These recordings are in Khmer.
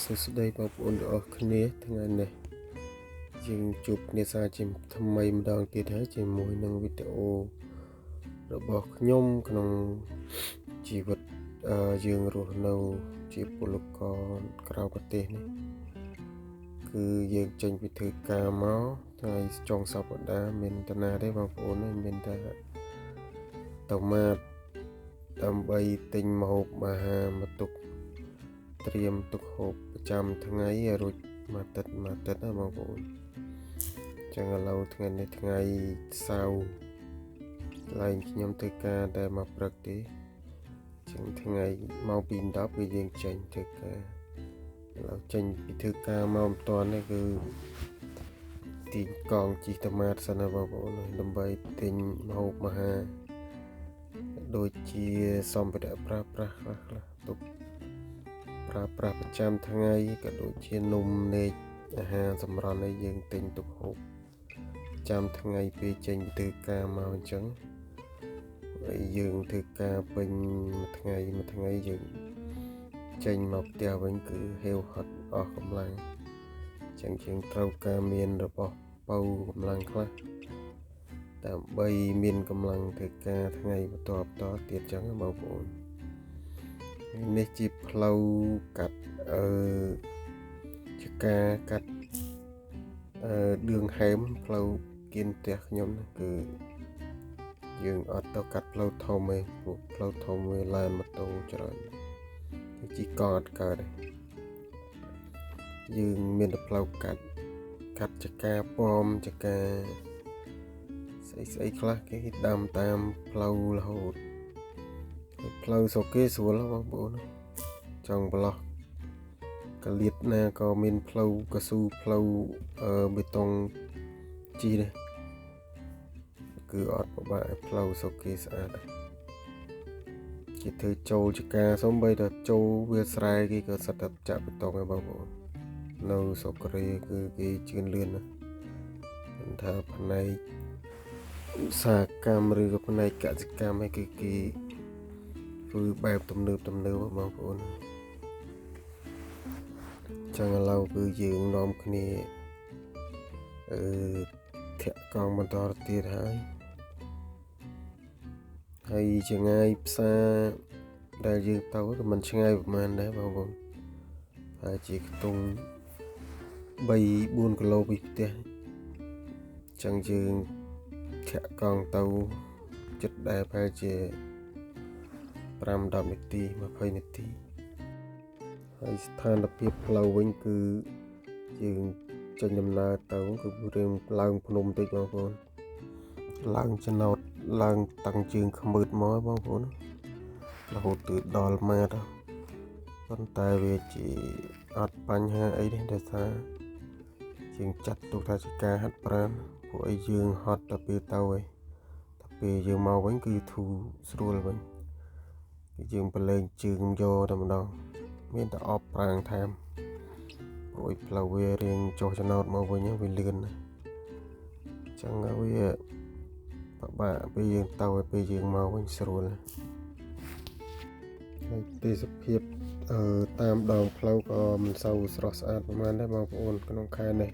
សួស្តីបងប្អូនទាំងអស់គ្នាថ្ងៃនេះយើងជួបគ្នាសាជាថ្មីម្ដងទៀតហើយជាមួយនឹងវីដេអូរបស់ខ្ញុំក្នុងជីវិតយើងរស់នៅជាពលករក្រៅប្រទេសនេះគឺយើងចេញពីធ្វើការមកថ្ងៃចុងសប្តាហ៍មានតាណាទេបងប្អូនមានតែតម៉ាតដើម្បីទិញម្ហូបអាហារមកទុកត្រៀមទុកហូបប្រចាំថ្ងៃឲ្យរួចមួយអាទិត្យណាបងប្អូនចឹងឥឡូវថ្ងៃនេះថ្ងៃសៅរ៍កន្លែងខ្ញុំធ្វើការតែមកព្រឹកទេចឹងថ្ងៃម៉ោង 2:10 គឺយើងចេញធ្វើការឥឡូវចេញពីធ្វើការមកមិនតាន់ទេគឺទីកង់ជីតម៉ាតសិនណាបងប្អូនដើម្បីទិញម្ហូបអាហារដូចជាសម្ភារៈប្រើប្រាស់ខ្លះទុកប្រើប្រាស់ប្រចាំថ្ងៃក៏ដូចជានំនេកអាហារសម្រន់ឲ្យយើងទិញទុកហូបប្រចាំថ្ងៃពេលចេញទៅធ្វើការមកអញ្ចឹងហើយយើងធ្វើការពេញមួយថ្ងៃយើងចេញមកផ្ទះវិញគឺហេវហត់អស់កម្លាំងអញ្ចឹងយើងត្រូវការមានរបស់បើកម្លាំងខ្លះដើម្បីមានកម្លាំងធ្វើការថ្ងៃបន្តទៀតអញ្ចឹងបងប្អូននេះជាផ្លូវកាត់ជាការកាត់ដឿងហែមផ្លូវគៀនផ្ទះខ្ញុំគឺយើងអត់ទៅកាត់ផ្លូវធំទេព្រោះផ្លូវធំវាឡានម៉ូតូច្រើនជីកអត់កើតទេយើងមានតែផ្លូវកាត់ចការប៉មចការស្អីខ្លះគេដាំតាមផ្លូវរហូតផ្លូវស្រុកគេស្រួលបងប្អូនចង់ប្រឡោះកលៀតណាក៏មានផ្លូវកស៊ូផ្លូវបេតុងជីដែរគឺអត់ពិបាកផ្លូវស្រុកគេស្អាតគេធ្វើចូលចការសូម្បីតែចូលវាស្រែគេក៏សិតតែចាក់បេតុងហើយបងប្អូននៅស្រុកកូរ៉េគឺគេជឿនលឿនណាមិនថាផ្នែកឧស្សាហកម្មឬក៏ផ្នែកកសិកម្មឯគឺគេធ្វើបែបទំនើបបងប្អូនចឹងឥឡូវគឺយើងនាំគ្នាធាក់កង់បន្តទៀតហើយចម្ងាយផ្សារដែលយើងទៅក៏មិនឆ្ងាយប្រហែលដែរបងប្អូនហើយជាខ្ទង់ 3-4 គីឡូពីផ្ទះចឹងយើងធាក់កង់ទៅចិត្តដែរប្រហែលជា 5-10 នាទី 20 នាទីហើយស្ថានភាពផ្លូវវិញគឺយើងចេញដំណើរទៅគឺរឿងឡើងភ្នំតិចបងប្អូនឡើងចំណោតឡើងតាំងជើងខ្មើតមកបងប្អូនរហូតទៅដល់ម៉ាតប៉ុន្តែវាជាអត់បញ្ហាអីទេដោយសារយើងចាត់ទុកថាជាការហាត់ប្រាណពួកអីយើងហត់ទៅពេលទៅហើយតែពេលយើងមកវិញគឺធូរស្រួលវិញគឺយើងប្រឡែងជើងយកតែម្ដងមានតែអបប្រាំងថែមព្រោះផ្លូវវារៀងចុះចំណោតមកវិញវាលឿនណាចឹងវាពិបាកពេលយើងទៅហើយពេលយើងមកវិញស្រួលហើយទេសភាពតាមដងផ្លូវក៏មិនសូវស្រស់ស្អាតប្រហែលដែរបងប្អូនក្នុងខែនេះ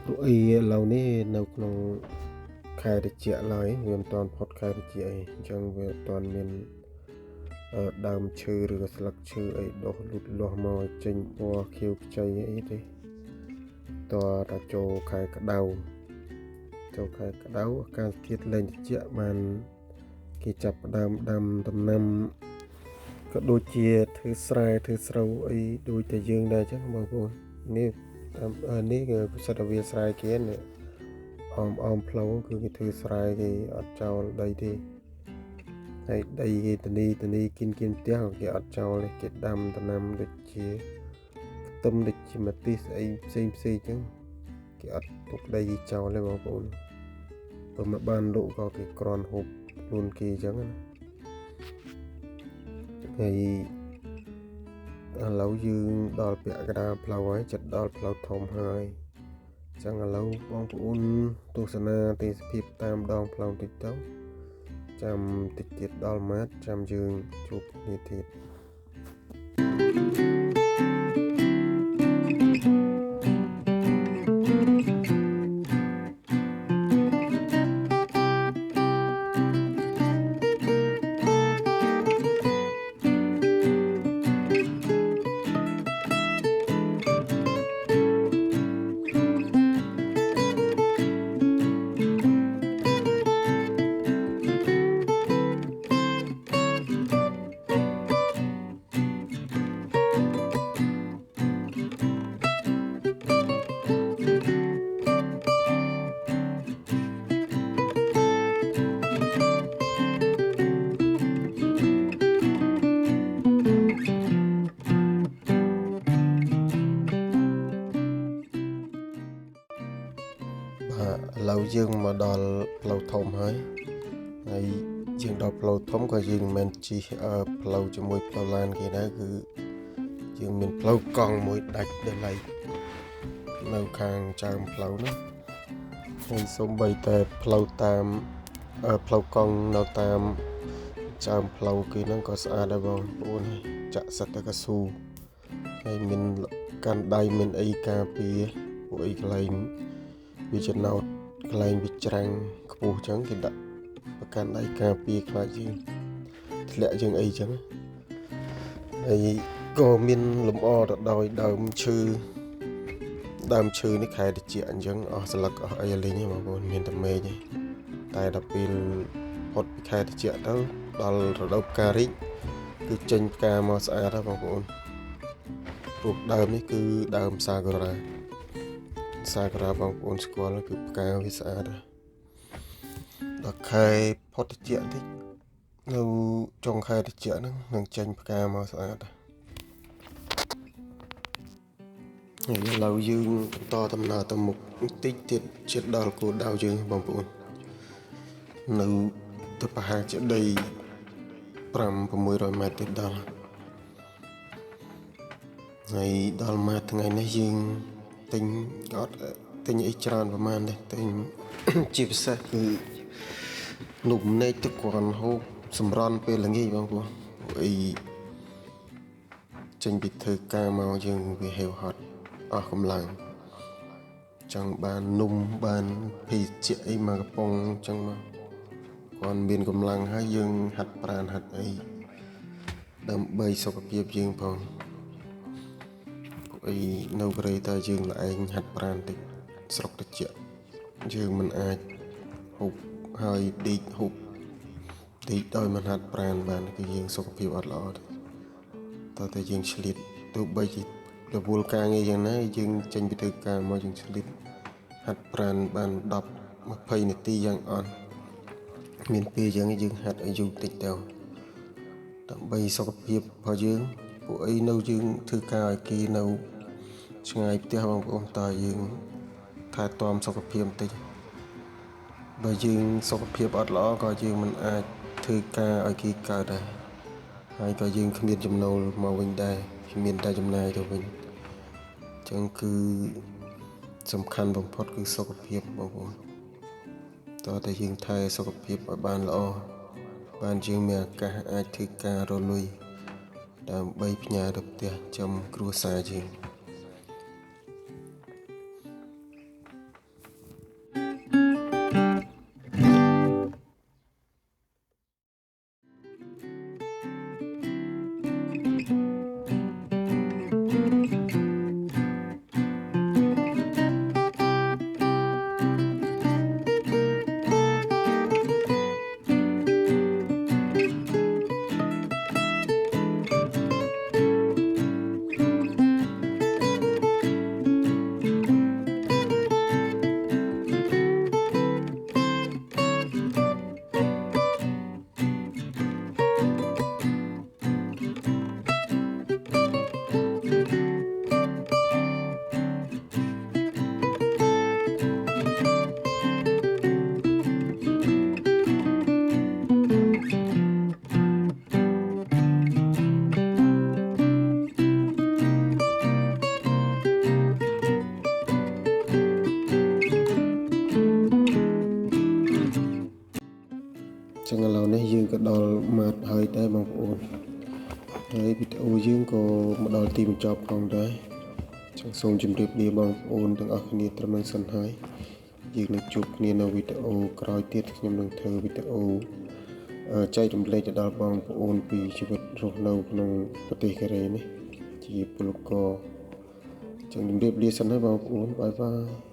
ព្រោះឥឡូវនេះនៅក្នុងខែត្រជាក់ឡើយវាមិនទាន់ផុតខែត្រជាក់អញ្ចឹងវាមិនទាន់មានដើមឈើឬក៏ស្លឹកឈើអីដុះលូតលាស់មកចេញពណ៌ខៀវខ្ចីអីទេតើតែចូលខែក្តៅអាកាសធាតុលែងត្រជាក់បានគេចាប់ផ្ដើមដាំដំណាំក៏ដូចជាធ្វើស្រែធ្វើស្រូវអីដូចតែយើងដែរចឹងបងប្អូននេះគឺពិសិដ្ឋវាស្រែគេនេះអមផ្លូវគឺគេធ្វើស្រែគេអត់ចោលដីទេហើយដីគេតនីគិនផ្ទះគេអត់ចោលទេគេដាំដំណាំដូចជាខ្ទឹមដូចជាម្ទេសអីផ្សេងចឹងគេអត់ទុកដីចោលទេបងប្អូនព្រោះមកបានលក់ក៏គេក្រាន់ហូបខ្លួនគេចឹងណាហើយឥឡូវយើងដល់ពាក់កណ្ដាលផ្លូវហើយចិត្តដល់ផ្លូវធំហើយចឹងឥឡូវបងប្អូនទស្សនាទេសភាពតាមដងផ្លូវតិចទៅចាំតិចទៀតដល់ម៉ាតចាំយើងជួបគ្នាទៀត ឡូវយើងមកដល់ផ្លូវធំហើយយើងដល់ផ្លូវធំក៏យើងមិនមែនជិះផ្លូវជាមួយផ្លូវឡានគេដែរគឺយើងមានផ្លូវកង់មួយដាច់ដែលនៅខាងចើមផ្លូវនោះហើយសូម្បីតែផ្លូវតាមផ្លូវកង់នៅតាមចើមផ្លូវគេហ្នឹងក៏ស្អាតដែរបងប្អូនចាក់សិតតែកស៊ូហើយមានកាន់ដៃមានអីការពារពួកអីកន្លែងវាចំណោតកន្លែងវាច្រាំងខ្ពស់ចឹងគេដាក់ប្រកាន់ដៃការពារខ្លាចយើងធ្លាក់យើងអីចឹងហើយក៏មានលម្អទៅដោយដើមឈើនេះខែត្រជាក់អញ្ចឹងអស់ស្លឹកអស់អីលេងហ្នឹងបងប្អូនមានតែមេឃទេតែដល់ពេលផុតពីខែត្រជាក់ទៅដល់រដូវផ្ការីកគឺចេញផ្កាមកស្អាតហើយបងប្អូនព្រោះដើមនេះគឺដើមសាគុរ៉ាបងប្អូនស្គាល់គឺផ្កាវាស្អាតដល់ខែផុតត្រជាក់តិចនៅចុងខែត្រជាក់ហ្នឹងនឹងចេញផ្កាមកស្អាតហើយឥឡូវយើងបន្តដំណើរទៅមុខបន្តិចទៀតជិតដល់គោលដៅយើងបងប្អូននៅទៅប្រហែលជាដី 500-600 ម៉ែត្រទៀតដល់ហើយដល់មួយថ្ងៃនេះយើងទិញក៏អត់ទិញអីច្រើនប្រហែលទេទិញជាពិសេសគឺនំនេកទឹកគ្រាន់ហូបសម្រន់ពេលល្ងាចបងប្អូនអីចេញពីធ្វើការមកយើងវាហេវហត់អស់កម្លាំងចង់បាននំបានភេសជ្ជៈអីមកកំប៉ុងចឹងមកគាត់មានកម្លាំងហើយយើងហាត់ប្រាណហាត់អីដើម្បីសុខភាពយើងផងអីនៅកូរ៉េតែយើងlạiឯងហាត់ប្រាណតិចស្រុកត្រជាក់យើងមិនអាចហូបហើយដេកហូបដេកដោយមិនហាត់ប្រាណបានគឺយើងសុខភាពអត់ល្អទេតើតែយើងឆ្លៀតទោះបីជារវល់ការងារយ៉ាងណាយើងចេញពីធ្វើការមកយើងឆ្លៀតហាត់ប្រាណបាន10-20នាទីយ៉ាងអត់មានពេលយ៉ាងនេះយើងហាត់ឲ្យយូរតិចទៅដើម្បីសុខភាពរបស់យើងពួកអីនៅយើងធ្វើការឲ្យគេនៅឆ្ងាយផ្ទះបងប្អូនតើយើងថែទាំសុខភាពបន្តិចបើយើងសុខភាពអត់ល្អក៏យើងមិនអាចធ្វើការឲ្យគេកើតដែរហើយក៏យើងគ្មានចំណូលមកវិញដែរគ្មានតែចំណាយទៅវិញអញ្ចឹងគឺសំខាន់បំផុតគឺសុខភាពបងប្អូនតើតែយើងថែសុខភាពឲ្យបានល្អបានយើងមានឱកាសអាចធ្វើការរលុយដើម្បីផ្ញើទៅផ្ទះចំគ្រួសារយើងចឹងឥឡូវនេះយើងក៏ដល់ម៉ាត់ហើយដែរបងប្អូនហើយវីដេអូយើងក៏មកដល់ទីបញ្ចប់ផងដែរចឹងសូមជម្រាបលាបងប្អូនទាំងអស់គ្នាត្រឹមនឹងសិនហើយយើងនឹងជួបគ្នានៅវីដេអូក្រោយទៀតខ្ញុំនឹងធ្វើវីដេអូចែករំលែកទៅដល់បងប្អូនពីជីវិតរស់នៅក្នុងប្រទេសកូរ៉េនេះជាពលករចឹងជម្រាបលាសិនហើយបងប្អូនបាយបាយ